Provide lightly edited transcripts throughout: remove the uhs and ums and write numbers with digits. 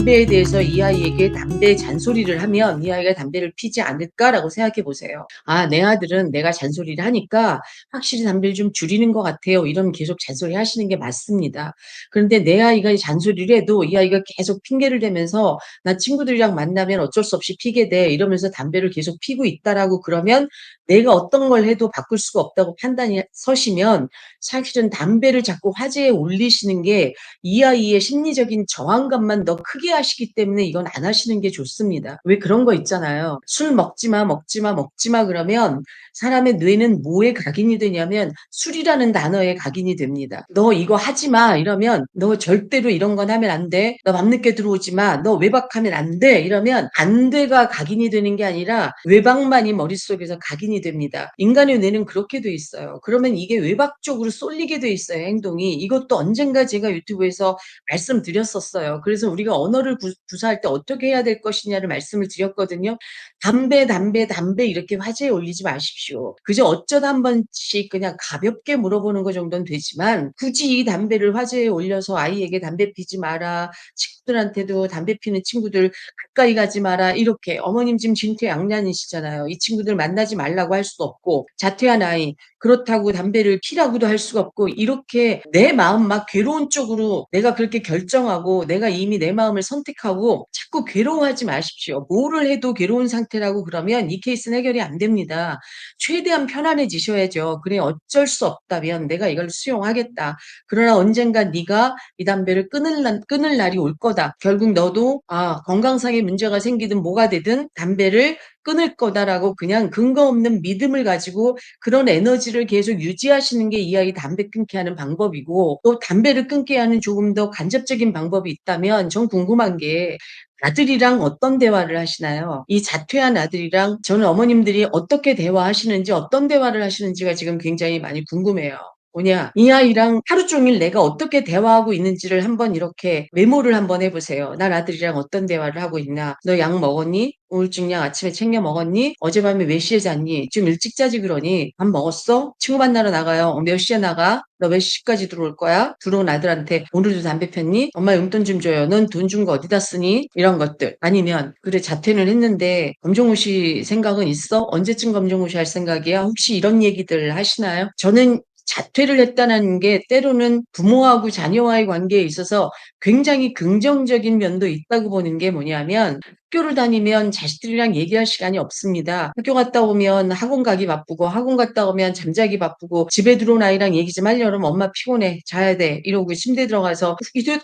담배에 대해서 이 아이에게 담배 잔소리를 하면 이 아이가 담배를 피지 않을까라고 생각해 보세요. 아, 내 아들은 내가 잔소리를 하니까 확실히 담배를 좀 줄이는 것 같아요. 이러면 계속 잔소리 하시는 게 맞습니다. 그런데 내 아이가 잔소리를 해도 이 아이가 계속 핑계를 대면서 나 친구들이랑 만나면 어쩔 수 없이 피게 돼. 이러면서 담배를 계속 피고 있다라고 그러면 내가 어떤 걸 해도 바꿀 수가 없다고 판단이 서시면 사실은 담배를 자꾸 화제에 올리시는 게 이 아이의 심리적인 저항감만 더 크게 하시기 때문에 이건 안 하시는 게 좋습니다. 왜 그런 거 있잖아요. 술 먹지 마, 먹지 마, 먹지 마 그러면 사람의 뇌는 뭐에 각인이 되냐면 술이라는 단어에 각인이 됩니다. 너 이거 하지 마 이러면 너 절대로 이런 건 하면 안 돼. 너 밤늦게 들어오지 마. 너 외박하면 안 돼. 이러면 안 돼가 각인이 되는 게 아니라 외박만이 머릿속에서 각인이 됩니다. 인간의 뇌는 그렇게 돼 있어요. 그러면 이게 외박 쪽으로 쏠리게 돼 있어요, 행동이. 이것도 언젠가 제가 유튜브에서 말씀드렸었어요. 그래서 우리가 언어를 구사할 때 어떻게 해야 될 것이냐를 말씀을 드렸거든요. 담배, 담배, 담배 이렇게 화제에 올리지 마십시오. 그저 어쩌다 한 번씩 그냥 가볍게 물어보는 것 정도는 되지만 굳이 이 담배를 화제에 올려서 아이에게 담배 피지 마라, 친구들한테도 담배 피는 친구들 가까이 가지 마라 이렇게 어머님 지금 진퇴양난이시잖아요. 이 친구들 만나지 말라고 할 수도 없고 자퇴한 아이 그렇다고 담배를 피라고도 할 수가 없고 이렇게 내 마음 막 괴로운 쪽으로 내가 그렇게 결정하고 내가 이미 내 마음을 선택하고 자꾸 괴로워하지 마십시오. 뭐를 해도 괴로운 상태라고 그러면 이 케이스는 해결이 안 됩니다. 최대한 편안해지셔야죠. 그래 어쩔 수 없다면 내가 이걸 수용하겠다. 그러나 언젠가 네가 이 담배를 끊을 날이 올 거다. 결국 너도 건강상의 문제가 생기든 뭐가 되든 담배를 끊을 거다라고 그냥 근거 없는 믿음을 가지고 그런 에너지를 계속 유지하시는 게 이 아이 담배 끊게 하는 방법이고 또 담배를 끊게 하는 조금 더 간접적인 방법이 있다면 전 궁금한 게 아들이랑 어떤 대화를 하시나요? 이 자퇴한 아들이랑 저는 어머님들이 어떻게 대화하시는지 어떤 대화를 하시는지가 지금 굉장히 많이 궁금해요. 뭐냐, 이 아이랑 하루 종일 내가 어떻게 대화하고 있는지를 한번 이렇게 메모를 한번 해보세요. 난 아들이랑 어떤 대화를 하고 있나? 너 약 먹었니? 우울증 약 아침에 챙겨 먹었니? 어젯밤에 몇 시에 잤니? 좀 일찍 자지 그러니? 밥 먹었어? 친구 만나러 나가요. 몇 시에 나가? 너 몇 시까지 들어올 거야? 들어온 아들한테 오늘도 담배 폈니? 엄마 용돈 좀 줘요. 넌 돈 준 거 어디다 쓰니? 이런 것들. 아니면 그래 자퇴는 했는데 검정호 씨 생각은 있어? 언제쯤 검정호 씨 할 생각이야? 혹시 이런 얘기들 하시나요? 저는 자퇴를 했다는 게 때로는 부모하고 자녀와의 관계에 있어서 굉장히 긍정적인 면도 있다고 보는 게 뭐냐면 학교를 다니면 자식들이랑 얘기할 시간이 없습니다. 학교 갔다 오면 학원 가기 바쁘고 학원 갔다 오면 잠자기 바쁘고 집에 들어온 아이랑 얘기 좀 하려고 하면 엄마 피곤해 자야 돼 이러고 침대에 들어가서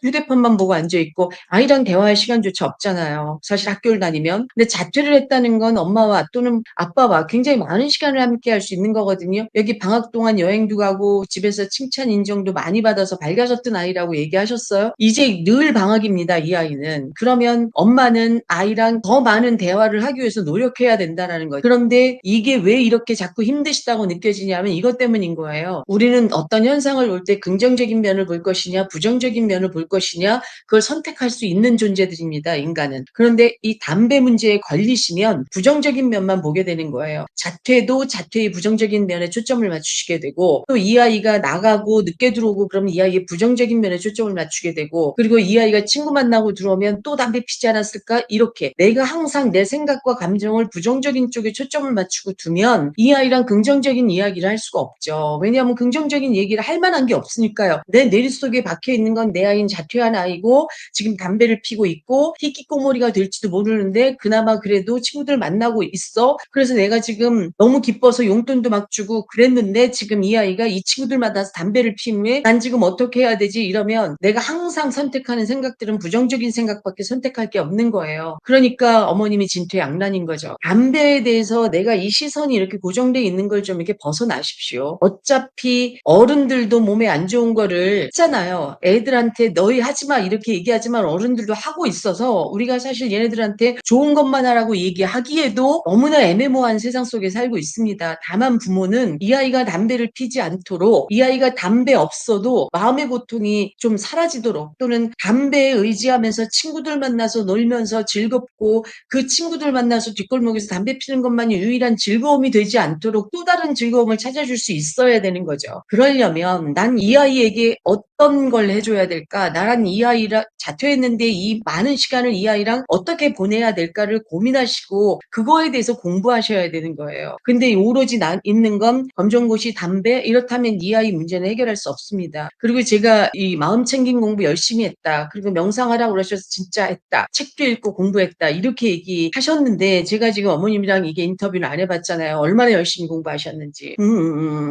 휴대폰만 보고 앉아있고 아이랑 대화할 시간조차 없잖아요. 사실 학교를 다니면. 근데 자퇴를 했다는 건 엄마와 또는 아빠와 굉장히 많은 시간을 함께 할 수 있는 거거든요. 여기 방학 동안 여행도 가고 집에서 칭찬 인정도 많이 받아서 밝아졌던 아이라고 얘기하셨어요. 이제 늘 방학입니다. 이 아이는. 그러면 엄마는 아이랑 더 많은 대화를 하기 위해서 노력해야 된다는 거예요. 그런데 이게 왜 이렇게 자꾸 힘드시다고 느껴지냐면 이것 때문인 거예요. 우리는 어떤 현상을 볼 때 긍정적인 면을 볼 것이냐 부정적인 면을 볼 것이냐 그걸 선택할 수 있는 존재들입니다. 인간은. 그런데 이 담배 문제에 걸리시면 부정적인 면만 보게 되는 거예요. 자퇴도 자퇴의 부정적인 면에 초점을 맞추시게 되고 또 이 아이가 나가고 늦게 들어오고 그러면 이 아이의 부정적인 면에 초점을 맞추게 되고 그리고 이 아이가 친구 만나고 들어오면 또 담배 피지 않았을까? 이렇게 내가 항상 내 생각과 감정을 부정적인 쪽에 초점을 맞추고 두면 이 아이랑 긍정적인 이야기를 할 수가 없죠. 왜냐하면 긍정적인 얘기를 할 만한 게 없으니까요. 내 뇌리 속에 박혀 있는 건 내 아이는 자퇴한 아이고 지금 담배를 피고 있고 희귀꼬머리가 될지도 모르는데 그나마 그래도 친구들 만나고 있어. 그래서 내가 지금 너무 기뻐서 용돈도 막 주고 그랬는데 지금 이 아이가 이 친구들 만나서 담배를 피우면 난 지금 어떻게 해야 되지? 이러면 내가 항상 선택하는 생각들은 부정적인 생각밖에 선택할 게 없는 거예요. 그러니까 어머님이 진퇴양난인 거죠. 담배에 대해서 내가 이 시선이 이렇게 고정돼 있는 걸 좀 이렇게 벗어나십시오. 어차피 어른들도 몸에 안 좋은 거를 했잖아요. 애들한테 너희 하지 마 이렇게 얘기하지만 어른들도 하고 있어서 우리가 사실 얘네들한테 좋은 것만 하라고 얘기하기에도 너무나 애매모호한 세상 속에 살고 있습니다. 다만 부모는 이 아이가 담배를 피지 않도록 이 아이가 담배 없어도 마음의 고통이 좀 사라지도록 또는 담배에 의지하면서 친구들 만나서 놀면서 즐겁고 그 친구들 만나서 뒷골목에서 담배 피는 것만이 유일한 즐거움이 되지 않도록 또 다른 즐거움을 찾아줄 수 있어야 되는 거죠. 그러려면 난 이 아이에게 어떤 걸 해줘야 될까? 나란 이 아이랑 자퇴했는데 이 많은 시간을 이 아이랑 어떻게 보내야 될까를 고민하시고 그거에 대해서 공부하셔야 되는 거예요. 근데 오로지 있는 건 검정고시, 담배 이렇다면 이 아이 문제는 해결할 수 없습니다. 그리고 제가 이 마음 챙김 공부 열심히 했다. 그리고 명상하라고 그러셔서 진짜 했다. 책도 읽고 공부했다. 이렇게 얘기하셨는데 제가 지금 어머님이랑 이게 인터뷰를 안 해봤잖아요. 얼마나 열심히 공부하셨는지.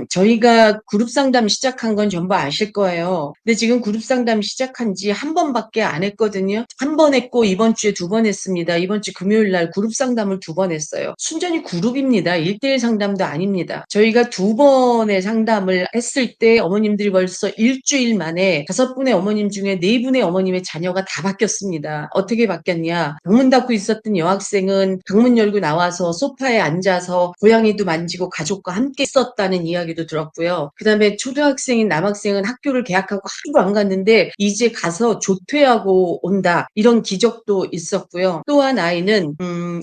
저희가 그룹 상담 시작한 건 전부 아실 거예요. 근데 지금 그룹 상담 시작한 지 한 번밖에 안 했거든요. 한 번 했고 이번 주에 2번 했습니다. 이번 주 금요일 날 그룹 상담을 2번 했어요. 순전히 그룹입니다. 1대1 상담도 아닙니다. 저희가 2번의 상담을 했을 때 어머님들이 벌써 일주일 만에 5분의 어머님 중에 4분의 어머님의 자녀가 다 바뀌었습니다. 어떻게 바뀌었냐? 방문 닫고 있었던 여학생은 방문 열고 나와서 소파에 앉아서 고양이도 만지고 가족과 함께 있었다는 이야기도 들었고요. 그 다음에 초등학생인 남학생은 학교를 개학하고 하루도 안 갔는데 이제 가서 조퇴하고 온다. 이런 기적도 있었고요. 또 한 아이는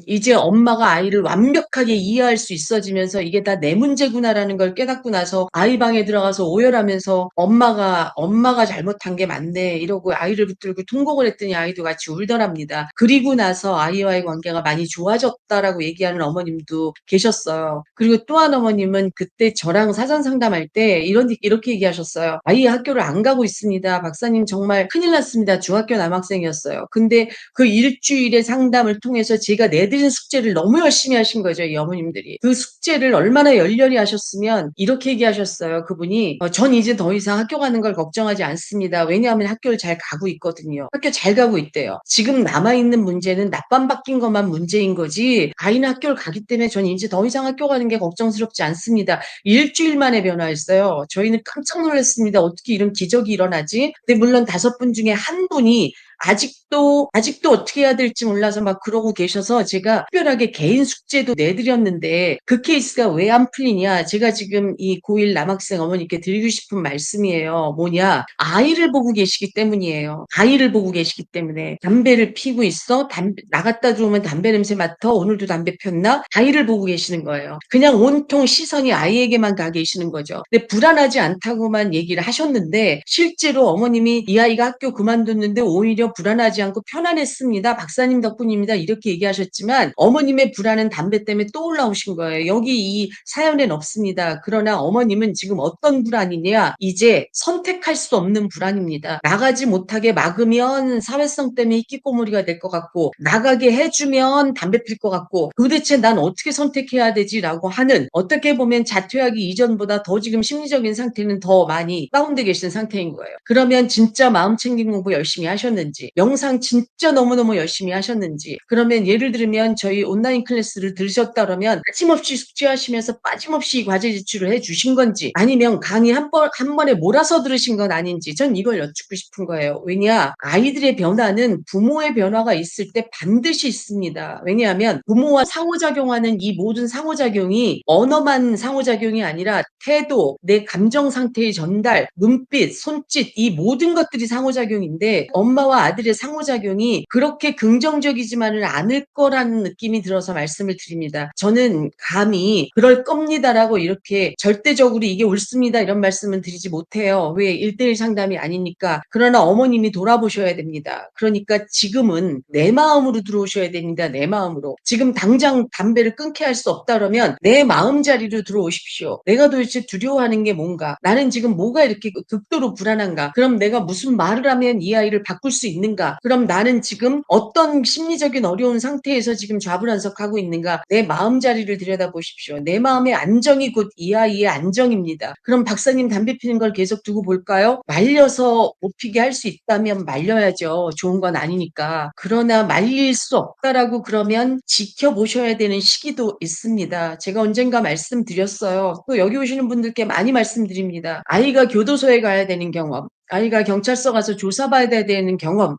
이제 엄마가 아이를 완벽하게 이해할 수 있어지면서 이게 다 내 문제구나라는 걸 깨닫고 나서 아이 방에 들어가서 오열하면서 엄마가 잘못한 게 맞네 이러고 아이를 붙들고 통곡을 했더니 아이도 같이 울더랍니다. 그리고 나서 아이와의 관계가 많이 좋아졌다라고 얘기하는 어머님도 계셨어요. 그리고 또 한 어머님은 그때 저랑 사전 상담할 때 이렇게 얘기하셨어요. 아이 학교를 안 가고 있습니다. 박사님 정말 큰일 났습니다. 중학교 남학생이었어요. 근데 그 일주일의 상담을 통해서 제가 내드린 숙제를 너무 열심히 하신 거죠. 이 어머님들이. 그 숙제를 얼마나 열렬히 하셨으면 이렇게 얘기하셨어요. 그분이 전 이제 더 이상 학교 가는 걸 걱정하지 않습니다. 왜냐하면 학교를 잘 가고 있거든요. 학교 잘 가고 있대요. 지금 남아있는 문제는 낮밤 바뀐 것만 문제인 거지 아이는 학교를 가기 때문에 전 이제 더 이상 학교 가는 게 걱정스럽지 않습니다. 일주일 만에 변화했어요. 저희는 깜짝 놀랐습니다. 어떻게 이런 기적이 일어나지? 근데 물론 5분 중에 한 분이 아직도 어떻게 해야 될지 몰라서 막 그러고 계셔서 제가 특별하게 개인 숙제도 내드렸는데 그 케이스가 왜 안 풀리냐? 제가 지금 이 고1 남학생 어머니께 드리고 싶은 말씀이에요. 뭐냐? 아이를 보고 계시기 때문이에요. 아이를 보고 계시기 때문에 담배를 피고 있어? 나갔다 들어오면 담배 냄새 맡아? 오늘도 담배 폈나? 아이를 보고 계시는 거예요. 그냥 온통 시선이 아이에게만 가 계시는 거죠. 근데 불안하지 않다고만 얘기를 하셨는데 실제로 어머님이 이 아이가 학교 그만뒀는데 오히려 불안하지 않고 편안했습니다. 박사님 덕분입니다. 이렇게 얘기하셨지만 어머님의 불안은 담배 때문에 또 올라오신 거예요. 여기 이 사연엔 없습니다. 그러나 어머님은 지금 어떤 불안이냐? 이제 선택할 수 없는 불안입니다. 나가지 못하게 막으면 사회성 때문에 희귀꼬물이가 될 것 같고 나가게 해주면 담배 필 것 같고 도대체 난 어떻게 선택해야 되지라고 하는 어떻게 보면 자퇴하기 이전보다 더 지금 심리적인 상태는 더 많이 다운돼 계신 상태인 거예요. 그러면 진짜 마음 챙김 공부 열심히 하셨는지 명상 진짜 너무너무 열심히 하셨는지 그러면 예를 들면 저희 온라인 클래스를 들으셨다 그러면 빠짐없이 숙제하시면서 빠짐없이 과제 제출을 해주신 건지 아니면 강의 한 번에 몰아서 들으신 건 아닌지 전 이걸 여쭙고 싶은 거예요. 왜냐 아이들의 변화는 부모의 변화가 있을 때 반드시 있습니다. 왜냐하면 부모와 상호작용하는 이 모든 상호작용이 언어만 상호작용이 아니라 태도, 내 감정 상태의 전달, 눈빛, 손짓 이 모든 것들이 상호작용인데 엄마와 아들의 상호작용이 그렇게 긍정적이지만은 않을 거라는 느낌이 들어서 말씀을 드립니다. 저는 감히 그럴 겁니다라고 이렇게 절대적으로 이게 옳습니다 이런 말씀은 드리지 못해요. 왜 1대1 상담이 아니니까. 그러나 어머님이 돌아보셔야 됩니다. 그러니까 지금은 내 마음으로 들어오셔야 됩니다. 내 마음으로. 지금 당장 담배를 끊게 할 수 없다 그러면 내 마음자리로 들어오십시오. 내가 도대체 두려워하는 게 뭔가? 나는 지금 뭐가 이렇게 극도로 불안한가? 그럼 내가 무슨 말을 하면 이 아이를 바꿀 수 있는가? 그럼 나는 지금 어떤 심리적인 어려운 상태에서 지금 좌불안석하고 있는가? 내 마음자리를 들여다보십시오. 내 마음의 안정이 곧 이 아이의 안정입니다. 그럼 박사님 담배 피는 걸 계속 두고 볼까요? 말려서 못 피게 할 수 있다면 말려야죠. 좋은 건 아니니까. 그러나 말릴 수 없다라고 그러면 지켜보셔야 되는 시기도 있습니다. 제가 언젠가 말씀드렸어요. 또 여기 오시는 분들께 많이 말씀드립니다. 아이가 교도소에 가야 되는 경험, 아이가 경찰서 가서 조사받아야 되는 경험,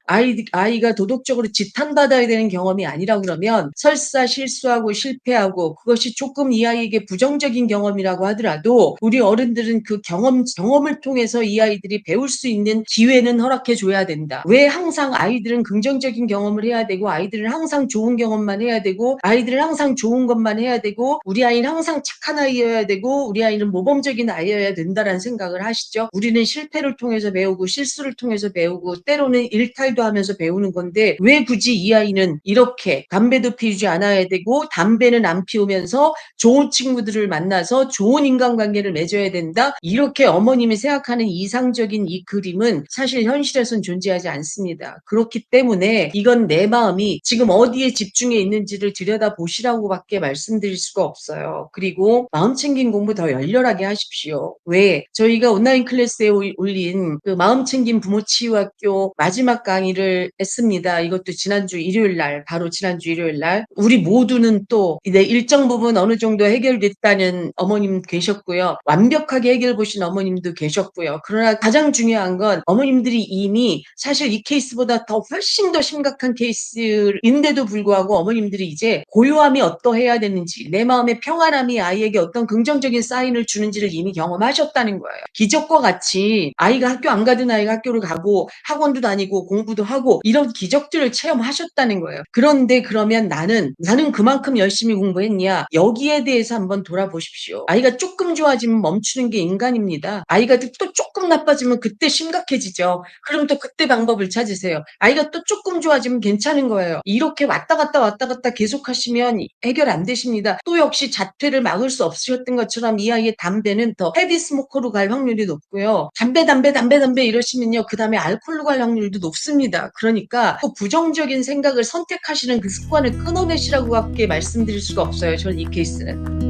아이가 도덕적으로 지탄받아야 되는 경험이 아니라 그러면 설사 실수하고 실패하고 그것이 조금 이 아이에게 부정적인 경험이라고 하더라도 우리 어른들은 그 경험을 통해서 이 아이들이 배울 수 있는 기회는 허락해 줘야 된다. 왜 항상 아이들은 긍정적인 경험을 해야 되고 아이들은 항상 좋은 경험만 해야 되고 아이들은 항상 좋은 것만 해야 되고 우리 아이는 항상 착한 아이여야 되고 우리 아이는 모범적인 아이여야 된다라는 생각을 하시죠? 우리는 실패를 통해서 배우고 실수를 통해서 배우고 때로는 일탈도 하면서 배우는 건데 왜 굳이 이 아이는 이렇게 담배도 피우지 않아야 되고 담배는 안 피우면서 좋은 친구들을 만나서 좋은 인간관계를 맺어야 된다? 이렇게 어머님이 생각하는 이상적인 이 그림은 사실 현실에선 존재하지 않습니다. 그렇기 때문에 이건 내 마음이 지금 어디에 집중해 있는지를 들여다보시라고밖에 말씀드릴 수가 없어요. 그리고 마음 챙김 공부 더 열렬하게 하십시오. 왜? 저희가 온라인 클래스에 올린 그 마음 챙김 부모 치유학교 마지막 강의를 했습니다. 이것도 지난주 일요일 날, 바로 지난주 일요일 날. 우리 모두는 또 내 일정 부분 어느 정도 해결됐다는 어머님 계셨고요. 완벽하게 해결 보신 어머님도 계셨고요. 그러나 가장 중요한 건 어머님들이 이미 사실 이 케이스보다 더 훨씬 더 심각한 케이스인데도 불구하고 어머님들이 이제 고요함이 어떠해야 되는지, 내 마음의 평안함이 아이에게 어떤 긍정적인 사인을 주는지를 이미 경험하셨다는 거예요. 기적과 같이 아이가 학교 안 가던 아이가 학교를 가고 학원도 다니고 공부도 하고 이런 기적들을 체험하셨다는 거예요. 그런데 그러면 나는 그만큼 열심히 공부했냐? 여기에 대해서 한번 돌아보십시오. 아이가 조금 좋아지면 멈추는 게 인간입니다. 아이가 또 조금 나빠지면 그때 심각해지죠. 그럼 또 그때 방법을 찾으세요. 아이가 또 조금 좋아지면 괜찮은 거예요. 이렇게 왔다 갔다 계속 하시면 해결 안 되십니다. 또 역시 자퇴를 막을 수 없으셨던 것처럼 이 아이의 담배는 더 헤비 스모커로 갈 확률이 높고요. 담배 이러시면요. 그다음에 알코올로 갈 확률도 높습니다. 그러니까 또 부정적인 생각을 선택하시는 그 습관을 끊어내시라고밖에 말씀드릴 수가 없어요. 저는 이 케이스는.